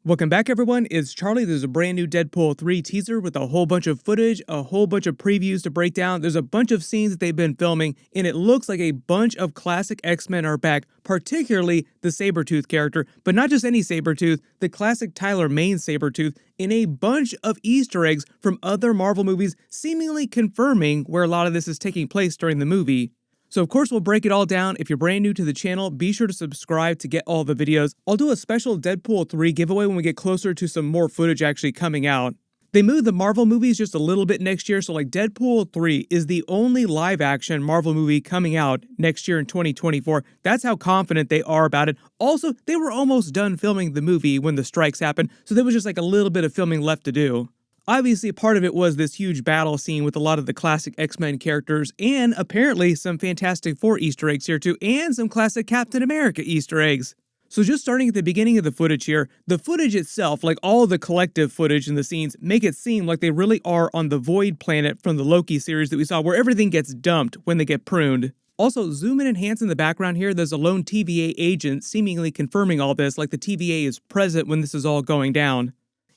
Welcome back, everyone. It's Charlie. There's a brand new Deadpool 3 teaser with a whole bunch of footage, a whole bunch of previews to break down. There's a bunch of scenes that they've been filming, and it looks like a bunch of classic X-Men are back, particularly the Sabretooth character, but not just any Sabretooth, the classic Tyler Mane Sabretooth, and a bunch of Easter eggs from other Marvel movies, seemingly confirming where a lot of this is taking place during the movie. So of course we'll break it all down. If you're brand new to the channel, be sure to subscribe to get all the videos. I'll do a special Deadpool 3 giveaway when we get closer to some more footage actually coming out. They moved the Marvel movies just a little bit next year, so like Deadpool 3 is the only live action Marvel movie coming out next year in 2024. That's how confident they are about it. Also, they were almost done filming the movie when the strikes happened, so there was just like a little bit of filming left to do. Obviously, part of it was this huge battle scene with a lot of the classic X-Men characters, and apparently some Fantastic Four Easter eggs here too, and some classic Captain America Easter eggs. So just starting at the beginning of the footage here, the footage itself, like all the collective footage in the scenes, make it seem like they really are on the Void planet from the Loki series that we saw, where everything gets dumped when they get pruned. Also, zoom in and enhance in the background here, there's a lone TVA agent seemingly confirming all this, like the TVA is present when this is all going down.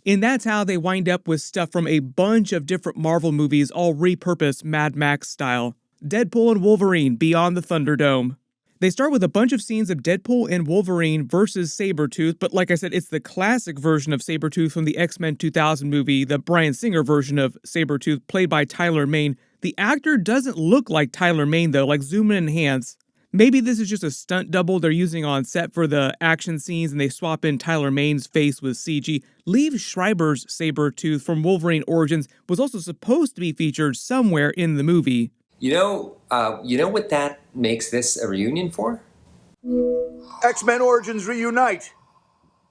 And that's how they wind up with stuff from a bunch of different Marvel movies, all repurposed Mad Max style. Deadpool and Wolverine Beyond the Thunderdome. They start with a bunch of scenes of Deadpool and Wolverine versus Sabretooth, but like I said, it's the classic version of Sabretooth from the X-Men 2000 movie, the Bryan Singer version of Sabretooth, played by Tyler Mane. The actor doesn't look like Tyler Mane though, like zoom in and enhance. Maybe this is just a stunt double they're using on set for the action scenes and they swap in Tyler Mane's face with CG. Liev Schreiber's Sabretooth from Wolverine Origins was also supposed to be featured somewhere in the movie. You know what that makes this a reunion for? X-Men Origins reunite.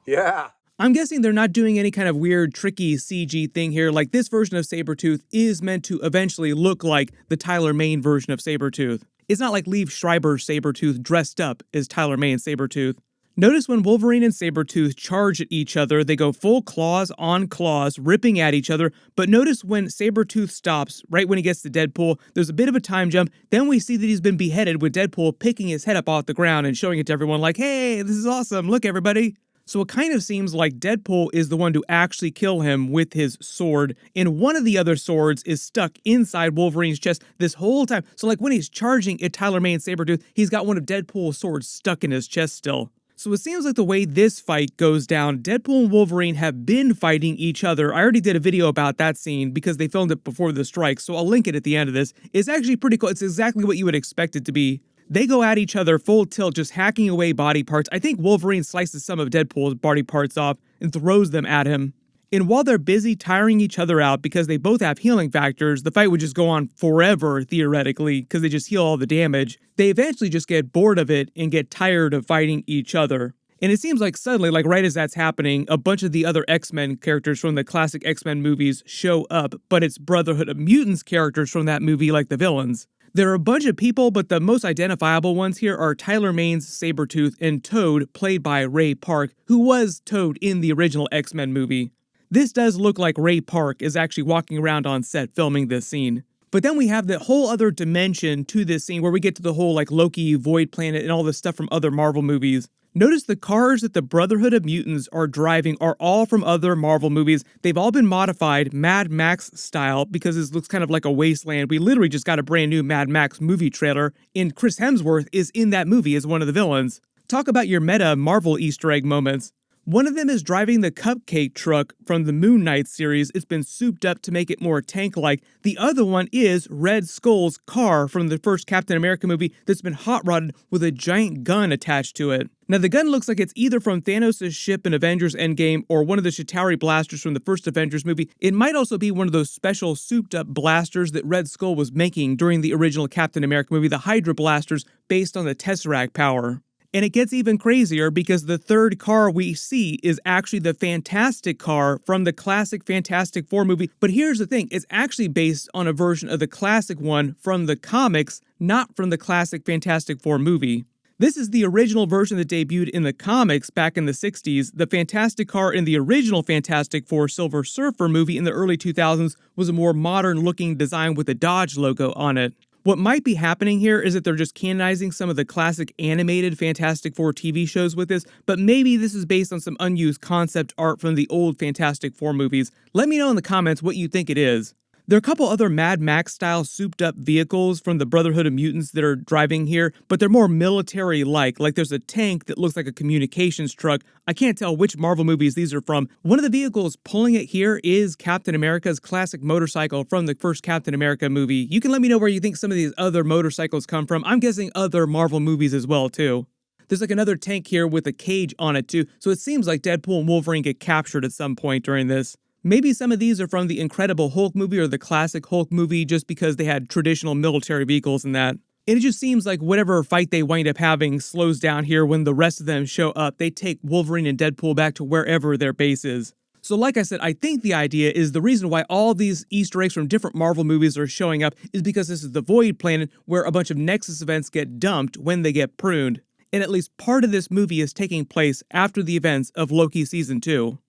Yeah. I'm guessing they're not doing any kind of weird, tricky CG thing here. Like, this version of Sabretooth is meant to eventually look like the Tyler Mane version of Sabretooth. It's not like Liev Schreiber's Sabretooth dressed up as Tyler Mane's Sabretooth. Notice when Wolverine and Sabretooth charge at each other, they go full claws on claws, ripping at each other. But notice when Sabretooth stops, right when he gets to Deadpool, there's a bit of a time jump. Then we see that he's been beheaded with Deadpool picking his head up off the ground and showing it to everyone like, hey, this is awesome, look everybody. So it kind of seems like Deadpool is the one to actually kill him with his sword, and one of the other swords is stuck inside Wolverine's chest this whole time. So like when he's charging at Tyler Mane's Sabretooth, he's got one of Deadpool's swords stuck in his chest still. So it seems like the way this fight goes down, Deadpool and Wolverine have been fighting each other. I already did a video about that scene because they filmed it before the strike, so I'll link it at the end of this. It's actually pretty cool. It's exactly what you would expect it to be. They go at each other full tilt, just hacking away body parts. I think Wolverine slices some of Deadpool's body parts off and throws them at him. And while they're busy tiring each other out because they both have healing factors, the fight would just go on forever, theoretically, because they just heal all the damage. They eventually just get bored of it and get tired of fighting each other. And it seems like suddenly, like right as that's happening, a bunch of the other X-Men characters from the classic X-Men movies show up, but it's Brotherhood of Mutants characters from that movie, like the villains. There are a bunch of people, but the most identifiable ones here are Tyler Mane's Sabretooth and Toad, played by Ray Park, who was Toad in the original X-Men movie. This does look like Ray Park is actually walking around on set filming this scene. But then we have the whole other dimension to this scene where we get to the whole like Loki, Void Planet, and all this stuff from other Marvel movies. Notice the cars that the Brotherhood of Mutants are driving are all from other Marvel movies. They've all been modified Mad Max style because this looks kind of like a wasteland. We literally just got a brand new Mad Max movie trailer, and Chris Hemsworth is in that movie as one of the villains. Talk about your meta Marvel Easter egg moments. One of them is driving the cupcake truck from the Moon Knight series. It's been souped up to make it more tank-like. The other one is Red Skull's car from the first Captain America movie that's been hot-rodded with a giant gun attached to it. Now the gun looks like it's either from Thanos' ship in Avengers Endgame or one of the Chitauri blasters from the first Avengers movie. It might also be one of those special souped-up blasters that Red Skull was making during the original Captain America movie, the Hydra blasters based on the Tesseract power. And it gets even crazier because the third car we see is actually the Fantastic car from the classic Fantastic Four movie. But here's the thing, it's actually based on a version of the classic one from the comics, not from the classic Fantastic Four movie. This is the original version that debuted in the comics back in the 60s. The Fantastic car in the original Fantastic Four Silver Surfer movie in the early 2000s was a more modern looking design with a Dodge logo on it. What might be happening here is that they're just canonizing some of the classic animated Fantastic Four TV shows with this, but maybe this is based on some unused concept art from the old Fantastic Four movies. Let me know in the comments what you think it is. There are a couple other Mad Max-style souped-up vehicles from the Brotherhood of Mutants that are driving here, but they're more military-like. Like there's a tank that looks like a communications truck. I can't tell which Marvel movies these are from. One of the vehicles pulling it here is Captain America's classic motorcycle from the first Captain America movie. You can let me know where you think some of these other motorcycles come from. I'm guessing other Marvel movies as well, too. There's like another tank here with a cage on it, too, so it seems like Deadpool and Wolverine get captured at some point during this. Maybe some of these are from the Incredible Hulk movie or the classic Hulk movie just because they had traditional military vehicles in that. And it just seems like whatever fight they wind up having slows down here when the rest of them show up. They take Wolverine and Deadpool back to wherever their base is. So like I said, I think the idea is the reason why all these Easter eggs from different Marvel movies are showing up is because this is the Void Planet where a bunch of Nexus events get dumped when they get pruned. And at least part of this movie is taking place after the events of Loki Season 2.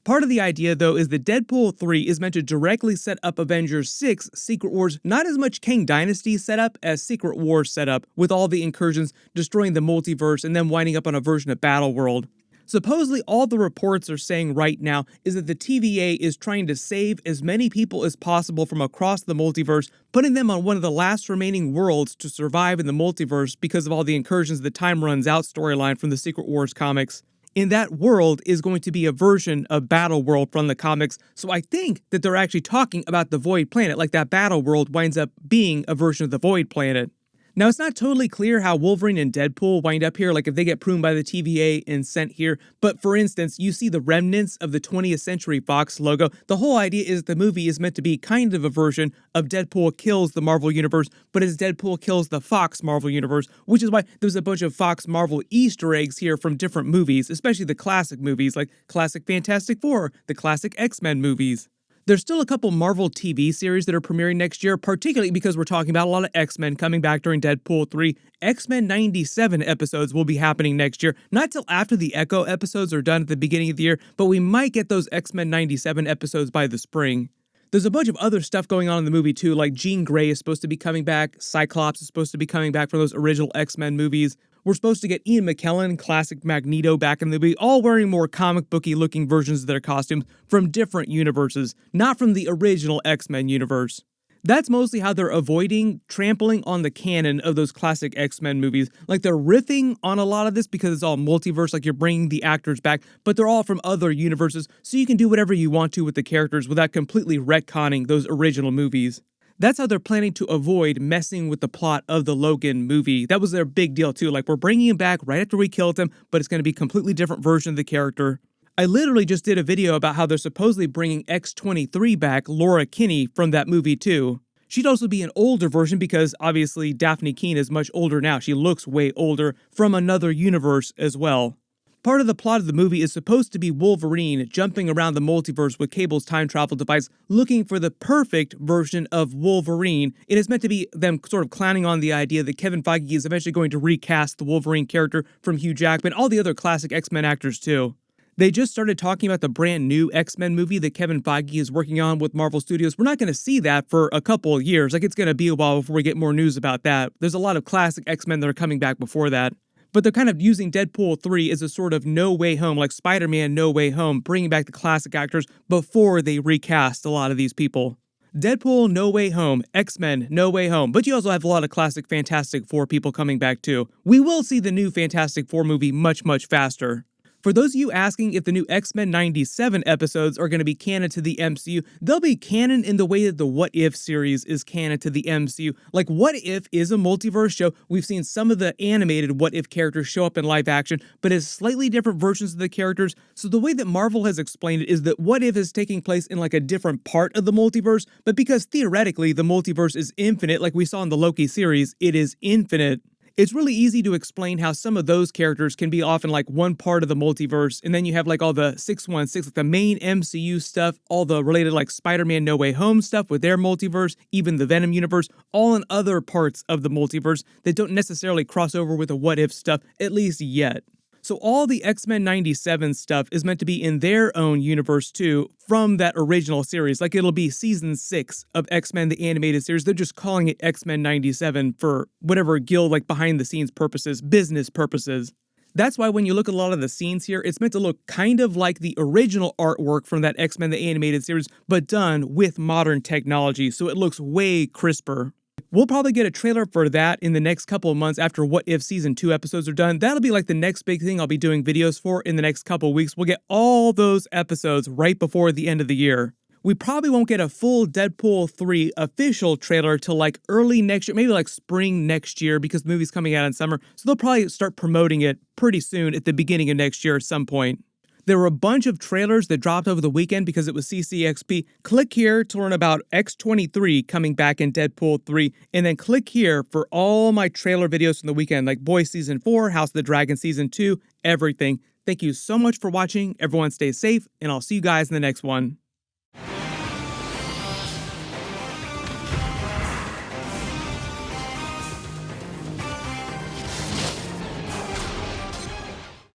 Part of the idea, though, is that Deadpool 3 is meant to directly set up Avengers 6 Secret Wars, not as much Kang Dynasty setup as Secret Wars setup, with all the incursions destroying the multiverse and then winding up on a version of Battleworld. Supposedly, all the reports are saying right now is that the TVA is trying to save as many people as possible from across the multiverse, putting them on one of the last remaining worlds to survive in the multiverse because of all the incursions of the Time Runs Out storyline from the Secret Wars comics. In that world is going to be a version of Battleworld from the comics, so I think that they're actually talking about the Void Planet, like that Battleworld winds up being a version of the Void Planet. Now, it's not totally clear how Wolverine and Deadpool wind up here, like if they get pruned by the TVA and sent here, but for instance, you see the remnants of the 20th Century Fox logo. The whole idea is the movie is meant to be kind of a version of Deadpool kills the Marvel Universe, but as Deadpool kills the Fox Marvel Universe, which is why there's a bunch of Fox Marvel Easter eggs here from different movies, especially the classic movies like classic Fantastic Four, the classic X-Men movies. There's still a couple Marvel TV series that are premiering next year, particularly because we're talking about a lot of X-Men coming back during Deadpool 3. X-Men 97 episodes will be happening next year, not till after the Echo episodes are done at the beginning of the year, but we might get those X-Men 97 episodes by the spring. There's a bunch of other stuff going on in the movie too, like Jean Grey is supposed to be coming back, Cyclops is supposed to be coming back from those original X-Men movies. We're supposed to get Ian McKellen, classic Magneto, back in the movie, all wearing more comic booky looking versions of their costumes from different universes, not from the original X-Men universe. That's mostly how they're avoiding trampling on the canon of those classic X-Men movies. Like they're riffing on a lot of this because it's all multiverse, like you're bringing the actors back, but they're all from other universes, so you can do whatever you want to with the characters without completely retconning those original movies. That's how they're planning to avoid messing with the plot of the Logan movie. That was their big deal too, like we're bringing him back right after we killed him, but it's going to be a completely different version of the character. I literally just did a video about how they're supposedly bringing X-23 back, Laura Kinney, from that movie too. She'd also be an older version because obviously Daphne Keane is much older now. She looks way older from another universe as well. Part of the plot of the movie is supposed to be Wolverine jumping around the multiverse with Cable's time travel device looking for the perfect version of Wolverine. It is meant to be them sort of clowning on the idea that Kevin Feige is eventually going to recast the Wolverine character from Hugh Jackman, all the other classic X-Men actors too. They just started talking about the brand new X-Men movie that Kevin Feige is working on with Marvel Studios. We're not going to see that for a couple of years. Like it's going to be a while before we get more news about that. There's a lot of classic X-Men that are coming back before that. But they're kind of using Deadpool 3 as a sort of No Way Home, like Spider-Man No Way Home, bringing back the classic actors before they recast a lot of these people. Deadpool No Way Home, X-Men No Way Home, but you also have a lot of classic Fantastic Four people coming back too. We will see the new Fantastic Four movie much, much faster. For those of you asking if the new X-Men 97 episodes are going to be canon to the MCU, they'll be canon in the way that the What If series is canon to the MCU. Like, What If is a multiverse show. We've seen some of the animated What If characters show up in live action, but as slightly different versions of the characters. So the way that Marvel has explained it is that What If is taking place in like a different part of the multiverse, but because theoretically the multiverse is infinite, like we saw in the Loki series, it is infinite. It's really easy to explain how some of those characters can be often like one part of the multiverse, and then you have like all the 616, like the main MCU stuff, all the related like Spider-Man No Way Home stuff with their multiverse, even the Venom universe, all in other parts of the multiverse that don't necessarily cross over with the What If stuff, at least yet. So all the X-Men 97 stuff is meant to be in their own universe too, from that original series. Like it'll be season 6 of X-Men the animated series. They're just calling it X-Men 97 for whatever guild, like behind the scenes purposes, business purposes. That's why when you look at a lot of the scenes here, it's meant to look kind of like the original artwork from that X-Men the animated series, but done with modern technology, so it looks way crisper. We'll probably get a trailer for that in the next couple of months after What If Season 2 episodes are done. That'll be like the next big thing I'll be doing videos for in the next couple of weeks. We'll get all those episodes right before the end of the year. We probably won't get a full Deadpool 3 official trailer till like early next year, maybe like spring next year, because the movie's coming out in summer. So they'll probably start promoting it pretty soon at the beginning of next year at some point. There were a bunch of trailers that dropped over the weekend because it was CCXP. Click here to learn about X-23 coming back in Deadpool 3, and then click here for all my trailer videos from the weekend, like Boys Season 4, House of the Dragon Season 2, everything. Thank you so much for watching. Everyone stay safe, and I'll see you guys in the next one.